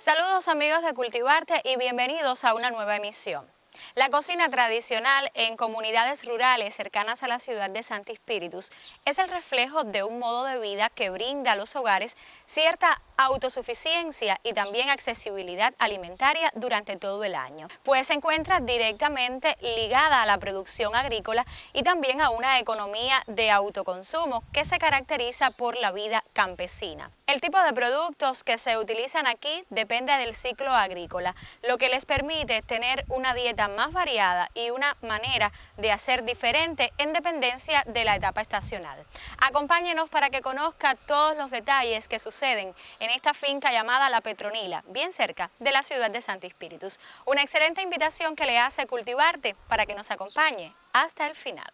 Saludos amigos de Cultivarte y bienvenidos a una nueva emisión. La cocina tradicional en comunidades rurales cercanas a la ciudad de Santi Espíritus es el reflejo de un modo de vida que brinda a los hogares cierta autosuficiencia y también accesibilidad alimentaria durante todo el año, pues se encuentra directamente ligada a la producción agrícola y también a una economía de autoconsumo que se caracteriza por la vida campesina. El tipo de productos que se utilizan aquí depende del ciclo agrícola, lo que les permite tener una dieta más variada y una manera de hacer diferente en dependencia de la etapa estacional. Acompáñenos para que conozca todos los detalles que suceden en esta finca llamada La Petronila, bien cerca de la ciudad de Santi Espíritus. Una excelente invitación que le hace Cultivarte para que nos acompañe hasta el final.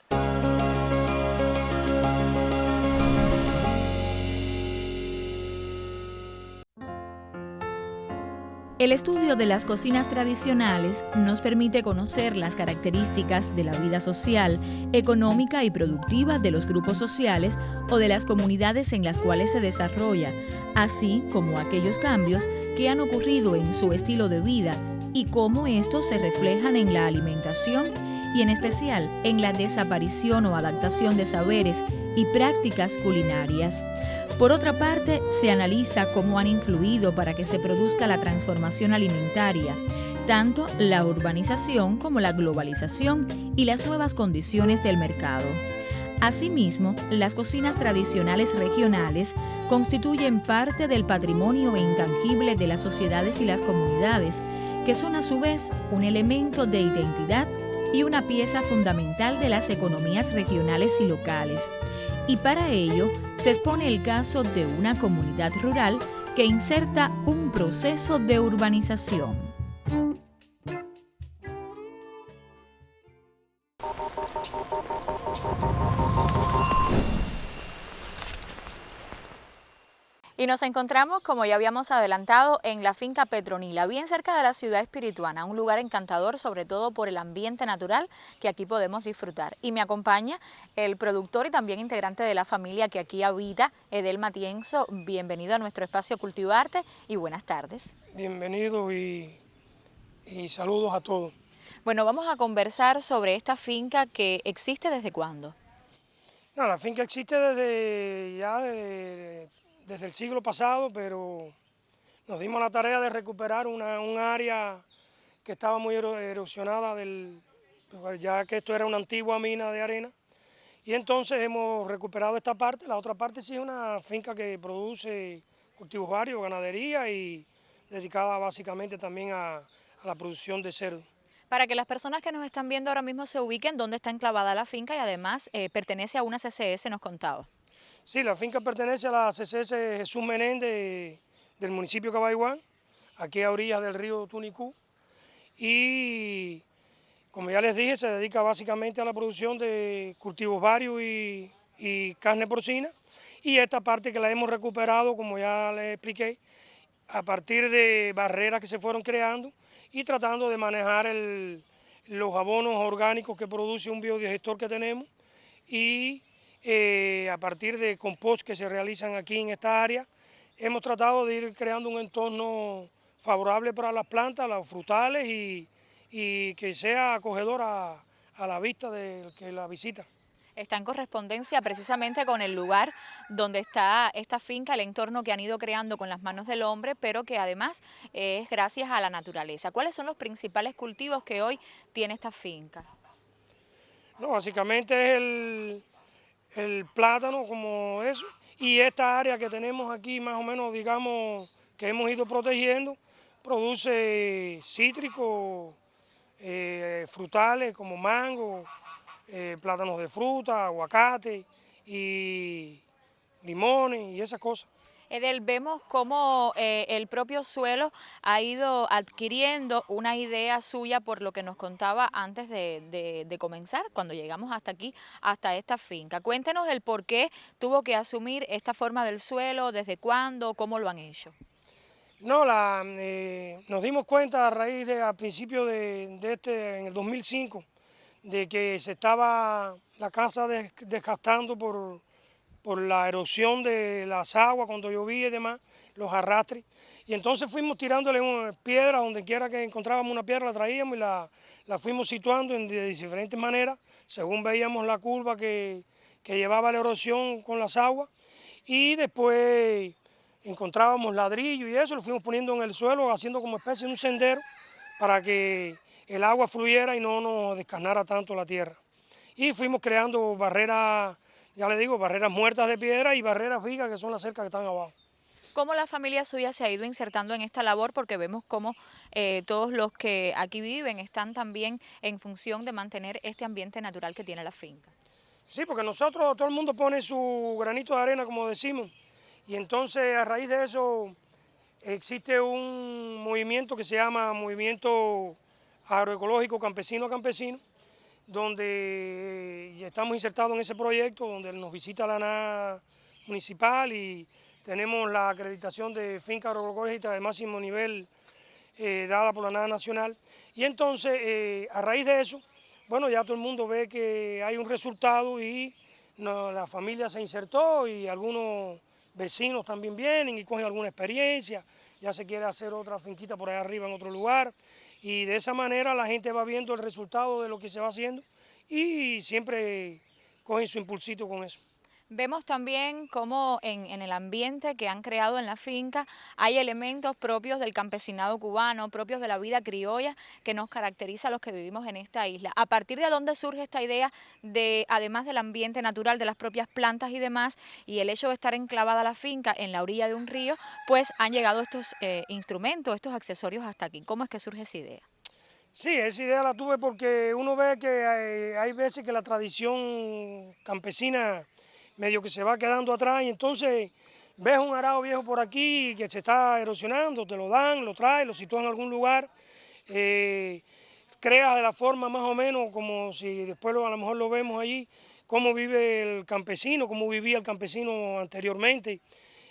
El estudio de las cocinas tradicionales nos permite conocer las características de la vida social, económica y productiva de los grupos sociales o de las comunidades en las cuales se desarrolla, así como aquellos cambios que han ocurrido en su estilo de vida y cómo estos se reflejan en la alimentación y en especial en la desaparición o adaptación de saberes y prácticas culinarias. Por otra parte, se analiza cómo han influido para que se produzca la transformación alimentaria, tanto la urbanización como la globalización y las nuevas condiciones del mercado. Asimismo, las cocinas tradicionales regionales constituyen parte del patrimonio intangible de las sociedades y las comunidades, que son a su vez un elemento de identidad y una pieza fundamental de las economías regionales y locales. Y para ello se expone el caso de una comunidad rural que inserta un proceso de urbanización. Y nos encontramos, como ya habíamos adelantado, en la finca Petronila, bien cerca de la ciudad espirituana, un lugar encantador, sobre todo por el ambiente natural que aquí podemos disfrutar. Y me acompaña el productor y también integrante de la familia que aquí habita, Edel Matienzo. Bienvenido a nuestro espacio Cultivarte y buenas tardes. Bienvenido y saludos a todos. Bueno, vamos a conversar sobre esta finca que existe ¿desde cuándo? No, la finca existe desde el siglo pasado, pero nos dimos la tarea de recuperar un área que estaba muy erosionada, ya que esto era una antigua mina de arena. Y entonces hemos recuperado esta parte. La otra parte sí es una finca que produce cultivos varios, ganadería y dedicada básicamente también a la producción de cerdo. Para que las personas que nos están viendo ahora mismo se ubiquen dónde está enclavada la finca y además pertenece a una CCS, nos contaba. Sí, la finca pertenece a la CCS Jesús Menéndez del municipio de Cabaiguán, aquí a orillas del río Tunicú. Y como ya les dije, se dedica básicamente a la producción de cultivos varios y carne porcina. Y esta parte que la hemos recuperado, como ya les expliqué, a partir de barreras que se fueron creando y tratando de manejar los abonos orgánicos que produce un biodigestor que tenemos y a partir de compost que se realizan aquí en esta área, hemos tratado de ir creando un entorno favorable para las plantas, los frutales y que sea acogedor a la vista del que la visita. Está en correspondencia precisamente con el lugar donde está esta finca, el entorno que han ido creando con las manos del hombre, pero que además es gracias a la naturaleza. ¿Cuáles son los principales cultivos que hoy tiene esta finca? No, básicamente es el plátano como eso, y esta área que tenemos aquí más o menos, digamos, que hemos ido protegiendo, produce cítricos, frutales como mango, plátanos de fruta, aguacate y limones y esas cosas. Edel, vemos cómo el propio suelo ha ido adquiriendo una idea suya por lo que nos contaba antes de comenzar, cuando llegamos hasta aquí, hasta esta finca. Cuéntenos el por qué tuvo que asumir esta forma del suelo, desde cuándo, cómo lo han hecho. No, nos dimos cuenta a raíz a principios en el 2005, de que se estaba la casa desgastando por la erosión de las aguas cuando llovía y demás, los arrastres, Y entonces fuimos tirándole piedras, donde quiera que encontrábamos una piedra la traíamos y la fuimos situando de diferentes maneras, según veíamos la curva que llevaba la erosión con las aguas. Y después encontrábamos ladrillo y eso, lo fuimos poniendo en el suelo, haciendo como especie de un sendero para que el agua fluyera y no nos descarnara tanto la tierra. Y fuimos creando barreras, ya le digo, barreras muertas de piedra y barreras vigas, que son las cercas que están abajo. ¿Cómo la familia suya se ha ido insertando en esta labor? Porque vemos cómo todos los que aquí viven están también en función de mantener este ambiente natural que tiene la finca. Sí, porque nosotros, todo el mundo pone su granito de arena, como decimos, y entonces a raíz de eso existe un movimiento que se llama Movimiento Agroecológico Campesino a Campesino, donde estamos insertados en ese proyecto, donde nos visita la ANA municipal y tenemos la acreditación de finca agroecológica de máximo nivel dada por la ANA nacional. Y entonces, a raíz de eso, bueno, ya todo el mundo ve que hay un resultado y la familia se insertó y algunos vecinos también vienen y cogen alguna experiencia, ya se quiere hacer otra finquita por allá arriba en otro lugar y de esa manera la gente va viendo el resultado de lo que se va haciendo y siempre cogen su impulsito con eso. Vemos también cómo en el ambiente que han creado en la finca hay elementos propios del campesinado cubano, propios de la vida criolla que nos caracteriza a los que vivimos en esta isla. ¿A partir de dónde surge esta idea de, además del ambiente natural, de las propias plantas y demás, y el hecho de estar enclavada la finca en la orilla de un río, pues han llegado estos instrumentos, estos accesorios hasta aquí? ¿Cómo es que surge esa idea? Sí, esa idea la tuve porque uno ve que hay veces que la tradición campesina medio que se va quedando atrás y entonces ves un arado viejo por aquí que se está erosionando, te lo dan, lo traes, lo sitúas en algún lugar, creas de la forma más o menos como si después a lo mejor lo vemos allí, cómo vive el campesino, cómo vivía el campesino anteriormente,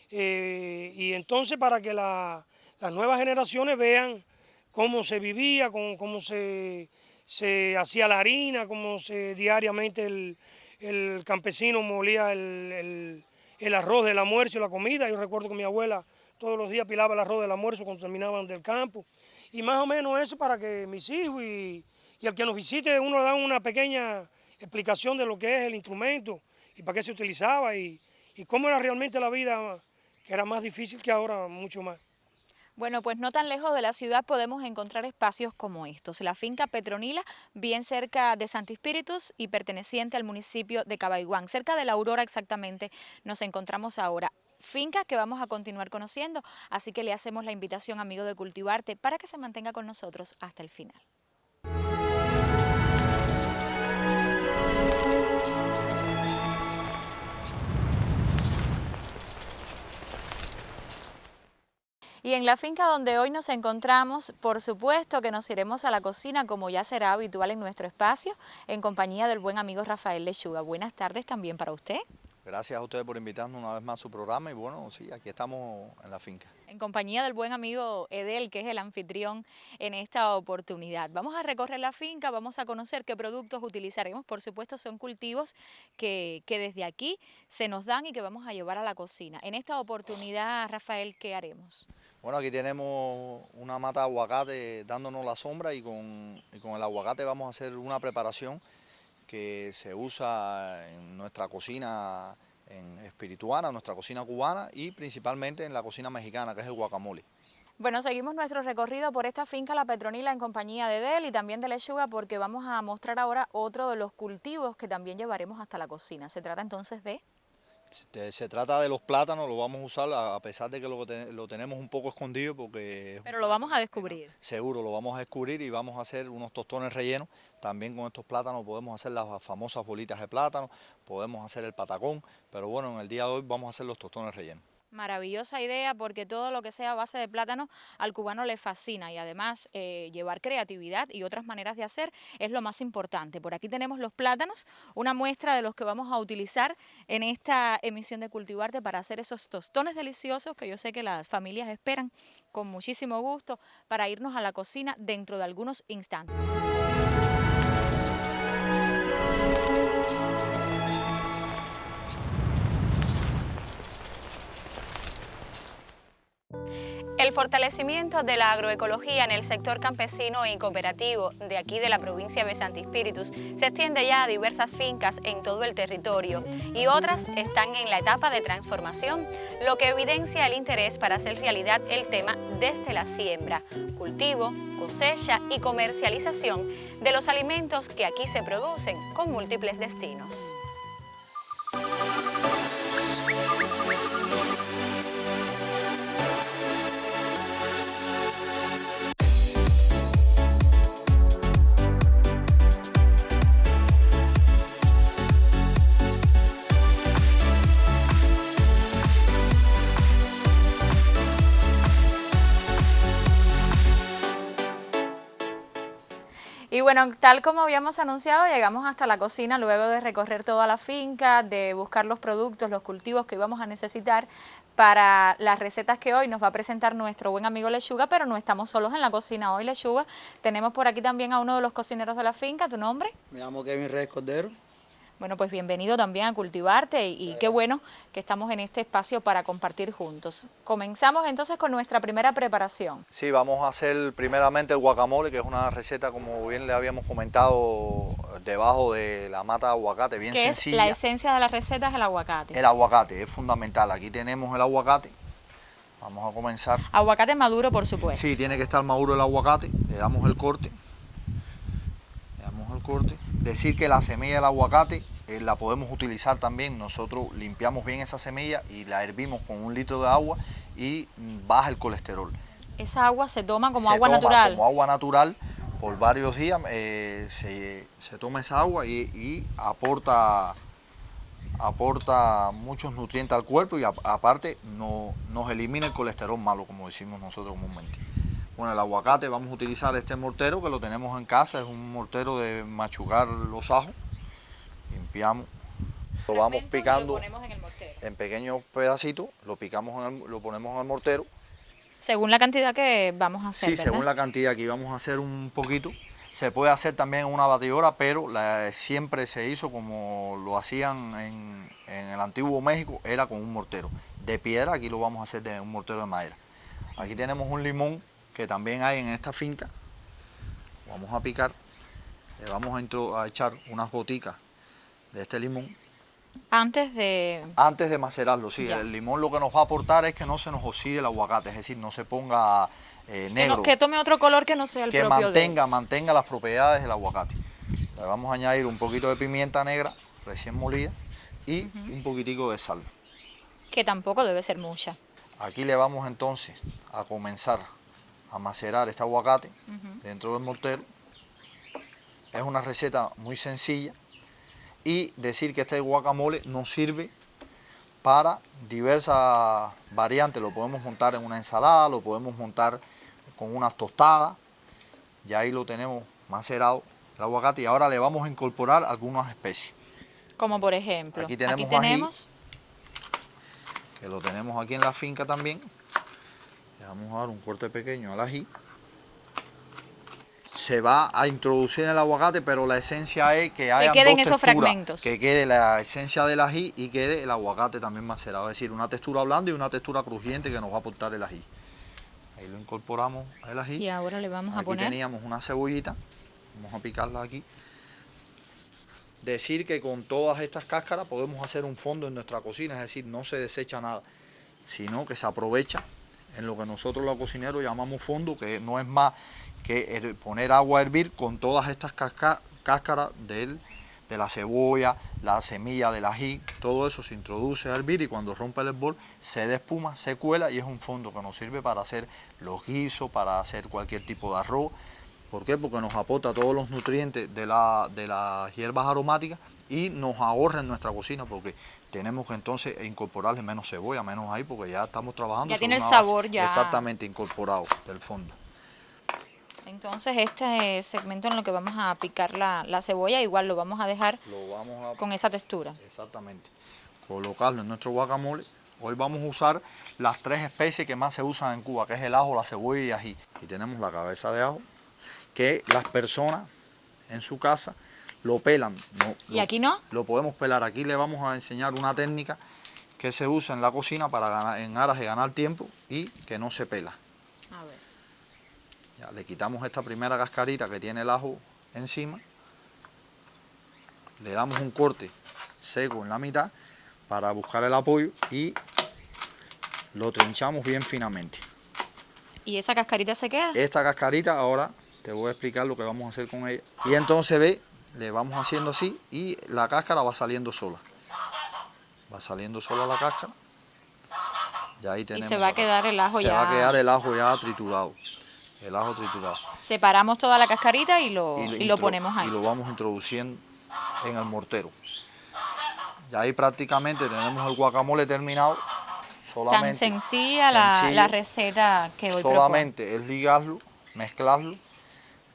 y entonces para que las nuevas generaciones vean cómo se vivía, cómo se hacía la harina, cómo diariamente el campesino molía el arroz del almuerzo y la comida. Yo recuerdo que mi abuela todos los días pilaba el arroz del almuerzo cuando terminaban del campo. Y más o menos eso para que mis hijos y el que nos visite, uno le da una pequeña explicación de lo que es el instrumento y para qué se utilizaba y cómo era realmente la vida, que era más difícil que ahora, mucho más. Bueno, pues no tan lejos de la ciudad podemos encontrar espacios como estos. La finca Petronila, bien cerca de Santi Spíritus y perteneciente al municipio de Cabaiguán, cerca de La Aurora exactamente nos encontramos ahora. Finca que vamos a continuar conociendo, así que le hacemos la invitación, amigo de Cultivarte, para que se mantenga con nosotros hasta el final. Y en la finca donde hoy nos encontramos, por supuesto que nos iremos a la cocina, como ya será habitual en nuestro espacio, en compañía del buen amigo Rafael Lechuga. Buenas tardes también para usted. Gracias a ustedes por invitarnos una vez más a su programa y bueno, sí, aquí estamos en la finca. En compañía del buen amigo Edel, que es el anfitrión en esta oportunidad. Vamos a recorrer la finca, vamos a conocer qué productos utilizaremos. Por supuesto, son cultivos que desde aquí se nos dan y que vamos a llevar a la cocina. En esta oportunidad, Rafael, ¿qué haremos? Bueno, aquí tenemos una mata de aguacate dándonos la sombra y con el aguacate vamos a hacer una preparación que se usa en nuestra cocina espirituana, nuestra cocina cubana y principalmente en la cocina mexicana, que es el guacamole. Bueno, seguimos nuestro recorrido por esta finca La Petronila en compañía de Edel y también de Lechuga, porque vamos a mostrar ahora otro de los cultivos que también llevaremos hasta la cocina. Se trata entonces de... Se trata de los plátanos, lo vamos a usar a pesar de que lo tenemos un poco escondido porque... Pero lo vamos a descubrir. Seguro, lo vamos a descubrir y vamos a hacer unos tostones rellenos. También con estos plátanos podemos hacer las famosas bolitas de plátano, podemos hacer el patacón, pero bueno, en el día de hoy vamos a hacer los tostones rellenos. Maravillosa idea, porque todo lo que sea a base de plátano al cubano le fascina y además llevar creatividad y otras maneras de hacer es lo más importante. Por aquí tenemos los plátanos, una muestra de los que vamos a utilizar en esta emisión de Cultivarte para hacer esos tostones deliciosos que yo sé que las familias esperan con muchísimo gusto para irnos a la cocina dentro de algunos instantes. El fortalecimiento de la agroecología en el sector campesino y cooperativo de aquí de la provincia de Santi Espíritus se extiende ya a diversas fincas en todo el territorio y otras están en la etapa de transformación, lo que evidencia el interés para hacer realidad el tema desde la siembra, cultivo, cosecha y comercialización de los alimentos que aquí se producen con múltiples destinos. Y bueno, tal como habíamos anunciado, llegamos hasta la cocina luego de recorrer toda la finca, de buscar los productos, los cultivos que íbamos a necesitar para las recetas que hoy nos va a presentar nuestro buen amigo Lechuga, pero no estamos solos en la cocina hoy, Lechuga. Tenemos por aquí también a uno de los cocineros de la finca. ¿Tu nombre? Me llamo Kevin Reyes Cordero. Bueno, pues bienvenido también a Cultivarte y qué bueno que estamos en este espacio para compartir juntos. Comenzamos entonces con nuestra primera preparación. Sí, vamos a hacer primeramente el guacamole, que es una receta, como bien le habíamos comentado, debajo de la mata de aguacate, bien sencilla. La esencia de la receta es el aguacate. El aguacate es fundamental. Aquí tenemos el aguacate. Vamos a comenzar. Aguacate maduro, por supuesto. Sí, tiene que estar maduro el aguacate. Le damos el corte. Decir que la semilla del aguacate la podemos utilizar también. Nosotros limpiamos bien esa semilla y la hervimos con 1 litro de agua y baja el colesterol. Esa agua se toma como agua natural. Como agua natural por varios días. Se toma esa agua y aporta muchos nutrientes al cuerpo y aparte nos elimina el colesterol malo, como decimos nosotros comúnmente. Bueno, el aguacate vamos a utilizar este mortero que lo tenemos en casa, es un mortero de machucar los ajos. Limpiamos, lo vamos picando en pequeños pedacitos, lo ponemos en el mortero. Según la cantidad que vamos a hacer, Sí, ¿verdad? según la cantidad, aquí vamos a hacer un poquito. Se puede hacer también en una batidora, pero siempre se hizo como lo hacían en el antiguo México, era con un mortero de piedra. Aquí lo vamos a hacer de un mortero de madera. Aquí tenemos un limón que también hay en esta finca. Vamos a picar, le vamos a echar unas goticas de este limón. Antes de macerarlo, sí. Ya. El limón lo que nos va a aportar es que no se nos oxide el aguacate, es decir, no se ponga negro. Que tome otro color que no sea el propio de él. mantenga las propiedades del aguacate. Le vamos a añadir un poquito de pimienta negra recién molida y un poquitico de sal. Que tampoco debe ser mucha. Aquí le vamos entonces a comenzar a macerar este aguacate dentro del mortero. Es una receta muy sencilla y decir que este guacamole nos sirve para diversas variantes. Lo podemos montar en una ensalada, lo podemos montar con unas tostadas. Ya ahí lo tenemos macerado el aguacate y ahora le vamos a incorporar algunas especies. Como por ejemplo, aquí tenemos ají, que lo tenemos aquí en la finca también. Le vamos a dar un corte pequeño al ají. Se va a introducir en el aguacate, pero la esencia es que haya queden esos fragmentos. Que quede la esencia del ají y quede el aguacate también macerado. Es decir, una textura blanda y una textura crujiente que nos va a aportar el ají. Ahí lo incorporamos el ají. Y ahora le vamos a poner. Aquí teníamos una cebollita. Vamos a picarla aquí. Decir que con todas estas cáscaras podemos hacer un fondo en nuestra cocina, es decir, no se desecha nada, sino que se aprovecha en lo que nosotros los cocineros llamamos fondo, que no es más que poner agua a hervir con todas estas cáscaras de la cebolla, la semilla del ají, todo eso se introduce a hervir y cuando rompe el hervor se despuma, se cuela y es un fondo que nos sirve para hacer los guisos, para hacer cualquier tipo de arroz. ¿Por qué? Porque nos aporta todos los nutrientes de las hierbas aromáticas y nos ahorra en nuestra cocina porque tenemos que entonces incorporarle menos cebolla, menos ají, porque ya estamos trabajando. Ya sobre tiene el una sabor base ya exactamente incorporado del fondo. Entonces este segmento en lo que vamos a picar la cebolla, igual lo vamos a dejar con esa textura. Exactamente. Colocarlo en nuestro guacamole. Hoy vamos a usar las 3 especies que más se usan en Cuba, que es el ajo, la cebolla y ají. Y tenemos la cabeza de ajo, que las personas en su casa lo pelan. ¿Y aquí no? Lo podemos pelar. Aquí le vamos a enseñar una técnica que se usa en la cocina para ganar, en aras de ganar tiempo y que no se pela. A ver. Ya, le quitamos esta primera cascarita que tiene el ajo encima, le damos un corte seco en la mitad para buscar el apoyo y lo trinchamos bien finamente. ¿Y esa cascarita se queda? Esta cascarita ahora te voy a explicar lo que vamos a hacer con ella. Y entonces ve, le vamos haciendo así y la cáscara va saliendo sola. Va saliendo sola la cáscara. Ya ahí tenemos. Y se va a quedar el ajo ya. Se va a quedar el ajo ya triturado. El ajo triturado. Separamos toda la cascarita y lo ponemos ahí. Y lo vamos introduciendo en el mortero. Ya ahí prácticamente tenemos el guacamole terminado. Solamente tan sencilla la receta que hoy solamente es ligarlo, mezclarlo.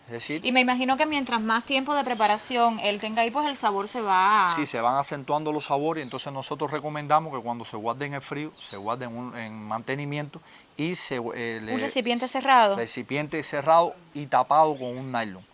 Es decir, y me imagino que mientras más tiempo de preparación él tenga ahí, pues el sabor se va... Sí, se van acentuando los sabores, entonces nosotros recomendamos que cuando se guarden en el frío, se guarden en mantenimiento y un recipiente cerrado. Recipiente cerrado y tapado con un nylon.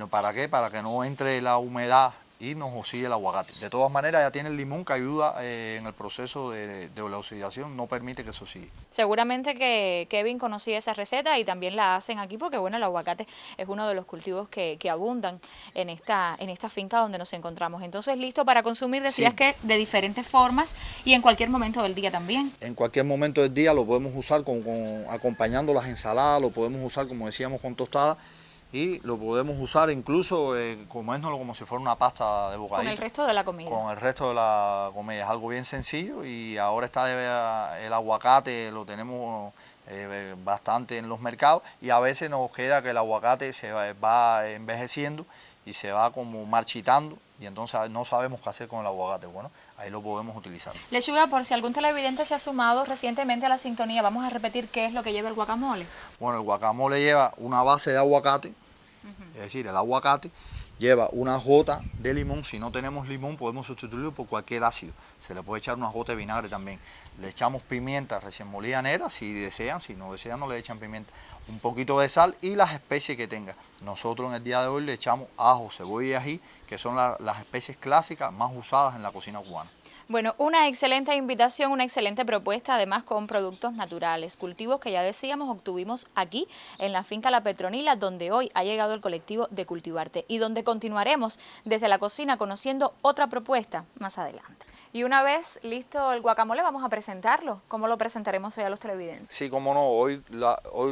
¿Para qué? Para que no entre la humedad y nos oxide el aguacate. De todas maneras ya tiene el limón que ayuda en el proceso de la oxidación, no permite que se oxide. Seguramente que Kevin conocía esa receta y también la hacen aquí porque bueno, el aguacate es uno de los cultivos que abundan en esta finca donde nos encontramos. Entonces listo para consumir, decías que de diferentes formas y en cualquier momento del día también. En cualquier momento del día lo podemos usar acompañando las ensaladas, lo podemos usar como decíamos con tostadas. Y lo podemos usar incluso comérnoslo como si fuera una pasta de bocadillo. Con el resto de la comida. Con el resto de la comida. Es algo bien sencillo y ahora está el aguacate, lo tenemos bastante en los mercados y a veces nos queda que el aguacate se va envejeciendo y se va como marchitando y entonces no sabemos qué hacer con el aguacate. Bueno, ahí lo podemos utilizar. Lechuga, por si algún televidente se ha sumado recientemente a la sintonía, vamos a repetir qué es lo que lleva el guacamole. Bueno, el guacamole lleva una base de aguacate, es decir, el aguacate lleva una gota de limón. Si no tenemos limón podemos sustituirlo por cualquier ácido. Se le puede echar una gota de vinagre también. Le echamos pimienta recién molida negra si desean, si no desean no le echan pimienta. Un poquito de sal y las especies que tenga. Nosotros en el día de hoy le echamos ajo, cebolla y ají, que son las especies clásicas más usadas en la cocina cubana. Bueno, una excelente invitación, una excelente propuesta, además con productos naturales, cultivos que ya decíamos obtuvimos aquí en la finca La Petronila, donde hoy ha llegado el colectivo de Cultivarte y donde continuaremos desde la cocina conociendo otra propuesta más adelante. Y una vez listo el guacamole, vamos a presentarlo. ¿Cómo lo presentaremos hoy a los televidentes? Sí, cómo no, hoy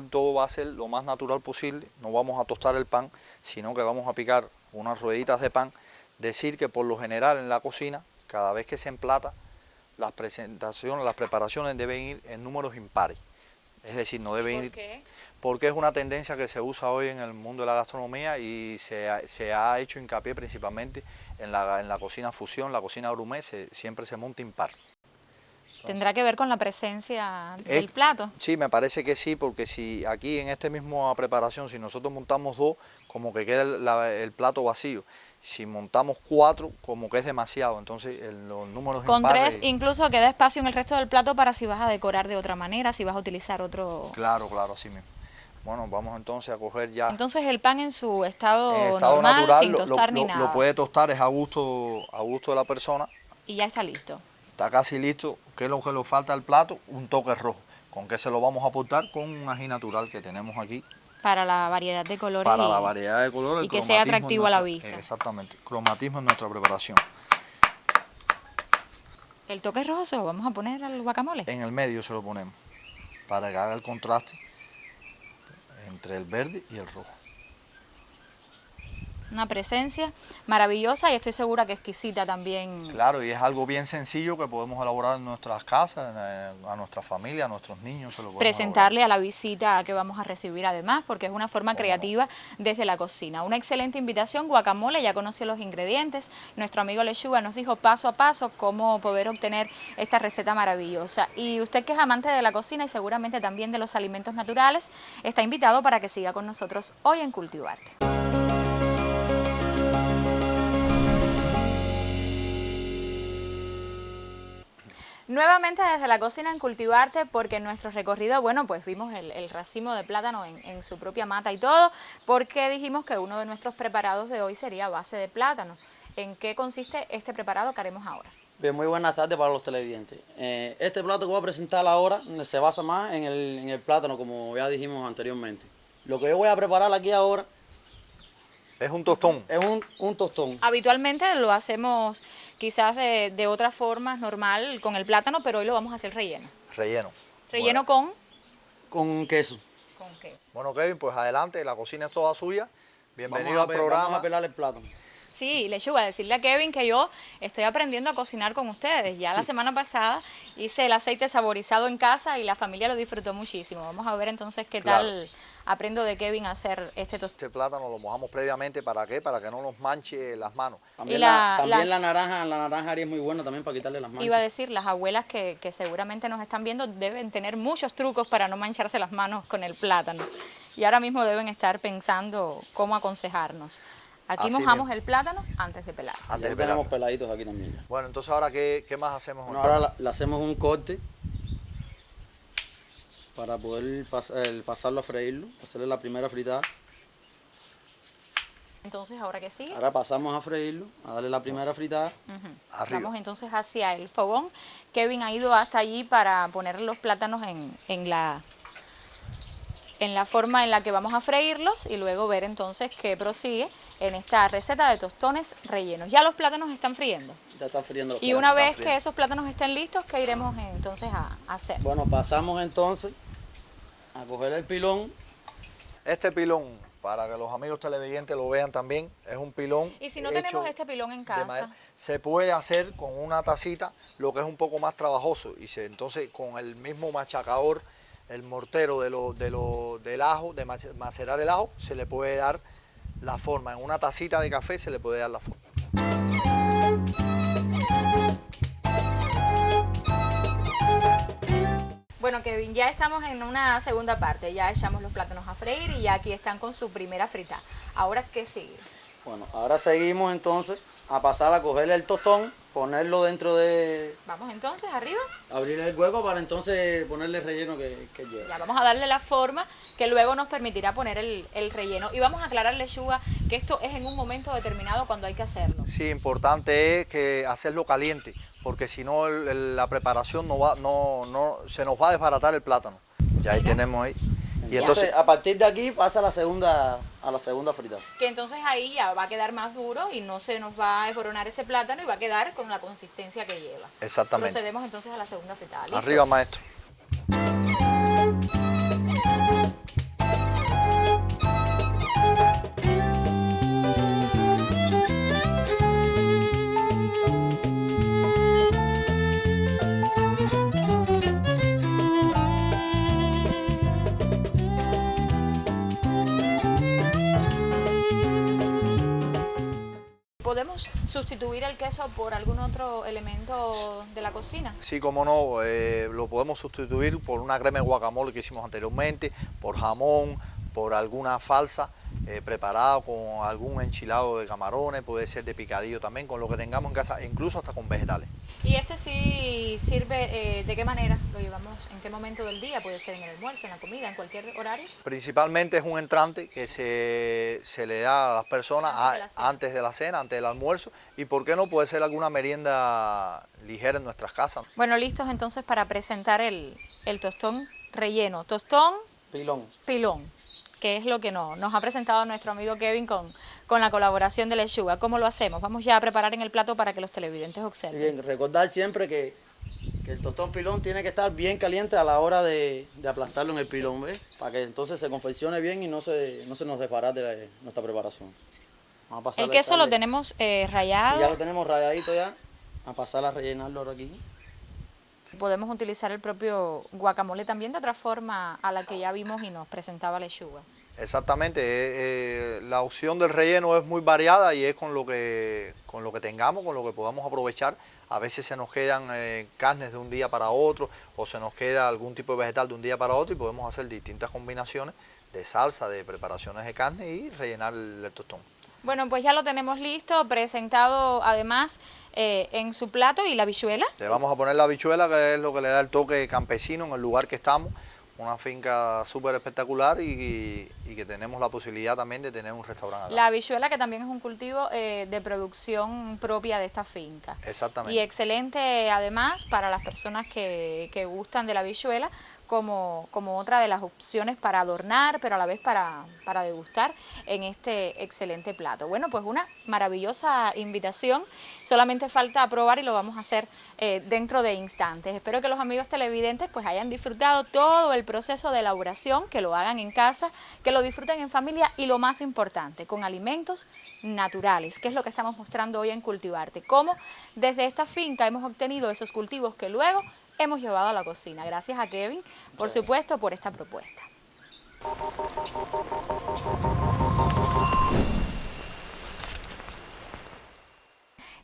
todo va a ser lo más natural posible, no vamos a tostar el pan, sino que vamos a picar unas rueditas de pan. Decir que por lo general en la cocina, cada vez que se emplata, las preparaciones deben ir en números impares. Es decir, no deben ir... ¿Por qué? Porque es una tendencia que se usa hoy en el mundo de la gastronomía y se ha hecho hincapié principalmente en la cocina fusión, la cocina gourmet, siempre se monta impar. Entonces, ¿tendrá que ver con la presencia del plato? Sí, me parece que sí, porque si aquí en esta misma preparación, si nosotros montamos 2, como que queda el plato vacío. Si montamos 4, como que es demasiado, entonces los números con impares... 3 incluso queda espacio en el resto del plato para si vas a decorar de otra manera, si vas a utilizar otro... Claro, así mismo. Bueno, vamos entonces a coger ya... Entonces el pan en su estado normal, natural, sin tostar ni nada. Lo puede tostar, es a gusto de la persona. Y ya está listo. Está casi listo. ¿Qué es lo que le falta al plato? Un toque rojo. ¿Con qué se lo vamos a aportar? Con un ají natural que tenemos aquí. Para la variedad de colores. Para la variedad de colores. Y que sea atractivo a la vista. Exactamente. Cromatismo en nuestra preparación. ¿El toque rojo se lo vamos a poner al guacamole? En el medio se lo ponemos, para que haga el contraste entre el verde y el rojo. Una presencia maravillosa y estoy segura que exquisita también. Claro, y es algo bien sencillo que podemos elaborar en nuestras casas, a nuestra familia, a nuestros niños. Se lo podemos presentarle elaborar a la visita que vamos a recibir además, porque es una forma creativa desde la cocina. Una excelente invitación, guacamole, ya conoció los ingredientes. Nuestro amigo Lechuga nos dijo paso a paso cómo poder obtener esta receta maravillosa. Y usted que es amante de la cocina y seguramente también de los alimentos naturales, está invitado para que siga con nosotros hoy en Cultivarte. Nuevamente desde la cocina en Cultivarte, porque en nuestro recorrido, bueno, pues vimos el racimo de plátano en su propia mata y todo, porque dijimos que uno de nuestros preparados de hoy sería a base de plátano. ¿En qué consiste este preparado que haremos ahora? Bien, muy buenas tardes para los televidentes. Este plato que voy a presentar ahora se basa más en el plátano, como ya dijimos anteriormente. Lo que yo voy a preparar aquí ahora Es un tostón. es un tostón. Habitualmente lo hacemos quizás de otra forma, normal, con el plátano, pero hoy lo vamos a hacer relleno. Relleno. Relleno Con queso. con queso. Bueno, Kevin, pues adelante, la cocina es toda suya. Bienvenido al Vamos programa. a pelar el plátano. Sí, Lechuga, decirle a Kevin que yo estoy aprendiendo a cocinar con ustedes. Ya la semana pasada hice el aceite saborizado en casa y la familia lo disfrutó muchísimo. Vamos a ver entonces qué tal aprendo de Kevin a hacer este tostón. Este plátano lo mojamos previamente, ¿para qué? Para que no nos manche las manos. También, Y la las- naranja haría es muy buena también para quitarle las manchas. Iba a decir, las abuelas que seguramente nos están viendo deben tener muchos trucos para no mancharse las manos con el plátano. Y ahora mismo deben estar pensando cómo aconsejarnos. Aquí Así mojamos mismo. el plátano antes de pelar. Antes Ya de tenemos pelar. peladitos aquí también. Ya. Bueno, entonces ahora, ¿qué más hacemos? Bueno, ahora le hacemos un corte para poder pasarlo a freírlo, hacerle la primera fritada. Entonces, ¿ahora qué sigue? Ahora pasamos a freírlo, a darle la primera fritada. Ujú. Arriba. Vamos entonces hacia el fogón. Kevin ha ido hasta allí para poner los plátanos en la forma en la que vamos a freírlos y luego ver entonces qué prosigue en esta receta de tostones rellenos. Ya los plátanos están friendo. Ya está friendo los Y plátanos. una vez están que esos plátanos estén listos, ¿qué iremos entonces a hacer? Bueno, pasamos entonces a coger el pilón. Este pilón, para que los amigos televidentes lo vean también, es un pilón. Y si no hecho tenemos este pilón en de casa, madera. Se puede hacer con una tacita, lo que es un poco más trabajoso. Entonces, con el mismo machacador, el mortero del ajo, de macerar el ajo, se le puede dar la forma. En una tacita de café se le puede dar la forma. bueno, Kevin, ya estamos en una segunda parte. Ya echamos los plátanos a freír y ya aquí están con su primera frita. Ahora, ¿qué sigue? Bueno, ahora seguimos entonces a pasar a cogerle el tostón, ponerlo dentro de... Vamos entonces arriba. abrir el hueco para entonces ponerle el relleno que lleva. Ya vamos a darle la forma que luego nos permitirá poner el relleno. Y vamos a aclarar, Lechuga, que esto es en un momento determinado cuando hay que hacerlo. Sí, importante es que hacerlo caliente, porque si no la preparación se nos va a desbaratar el plátano. Ya ahí tenemos ahí. Y entonces, a partir de aquí pasa a la segunda fritada. Que entonces ahí ya va a quedar más duro y no se nos va a desboronar ese plátano y va a quedar con la consistencia que lleva. exactamente. Procedemos entonces a la segunda fritada. ¿Listos? Arriba, maestro. ¿Podemos sustituir el queso por algún otro elemento de la cocina? Sí, como no, lo podemos sustituir por una crema de guacamole que hicimos anteriormente, por jamón, por alguna falsa preparada con algún enchilado de camarones, puede ser de picadillo también, con lo que tengamos en casa, incluso hasta con vegetales. ¿Y este sí sirve de qué manera? ¿Lo llevamos en qué momento del día? Puede ser en el almuerzo, en la comida, en cualquier horario. Principalmente es un entrante que se le da a las personas antes de la cena, antes del almuerzo, y por qué no puede ser alguna merienda ligera en nuestras casas. Bueno, listos entonces para presentar el tostón relleno. Tostón pilón, que es lo que nos ha presentado nuestro amigo Kevin con la colaboración de Lechuga. ¿Cómo lo hacemos? Vamos ya a preparar en el plato para que los televidentes observen. Bien, recordar siempre que el tostón pilón tiene que estar bien caliente a la hora de aplastarlo en el pilón, ¿ves? Para que entonces se confeccione bien y no se nos desbarate nuestra preparación. Vamos a pasar El a queso lo echarle- tenemos Sí, rallado. ya lo tenemos ralladito ya. A pasar a rellenarlo ahora aquí. Podemos utilizar el propio guacamole también de otra forma a la que ya vimos y nos presentaba Lechuga. Exactamente, la opción del relleno es muy variada y es con lo que tengamos, con lo que podamos aprovechar. A veces se nos quedan carnes de un día para otro o se nos queda algún tipo de vegetal de un día para otro y podemos hacer distintas combinaciones de salsa, de preparaciones de carne y rellenar el tostón. Bueno, pues ya lo tenemos listo, presentado además en su plato. ¿Y la habichuela? Le vamos a poner la habichuela, que es lo que le da el toque campesino en el lugar que estamos. una finca súper espectacular y que tenemos la posibilidad también de tener un restaurante acá. La habichuela, que también es un cultivo de producción propia de esta finca. Exactamente. Y excelente además para las personas que gustan de la habichuela, como otra de las opciones para adornar, pero a la vez para degustar en este excelente plato. Bueno, pues una maravillosa invitación, solamente falta probar y lo vamos a hacer dentro de instantes. Espero que los amigos televidentes pues hayan disfrutado todo el proceso de elaboración, que lo hagan en casa, que lo disfruten en familia y lo más importante, con alimentos naturales, que es lo que estamos mostrando hoy en Cultivarte, cómo desde esta finca hemos obtenido esos cultivos que luego hemos llevado a la cocina. Gracias a Kevin, por supuesto, por esta propuesta.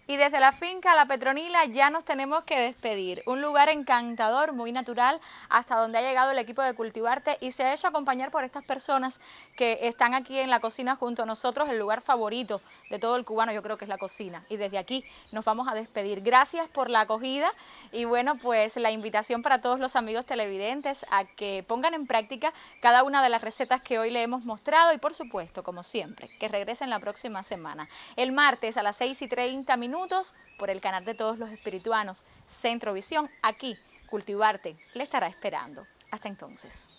Y desde la finca La Petronila ya nos tenemos que despedir. Un lugar encantador, muy natural, hasta donde ha llegado el equipo de Cultivarte y se ha hecho acompañar por estas personas que están aquí en la cocina junto a nosotros. El lugar favorito de todo el cubano yo creo que es la cocina. Y desde aquí nos vamos a despedir. Gracias por la acogida y bueno, pues la invitación para todos los amigos televidentes a que pongan en práctica cada una de las recetas que hoy le hemos mostrado y por supuesto, como siempre, que regresen la próxima semana. El martes a las 6:30 por el canal de todos los espirituanos, Centro Visión, aquí Cultivarte le estará esperando. Hasta entonces.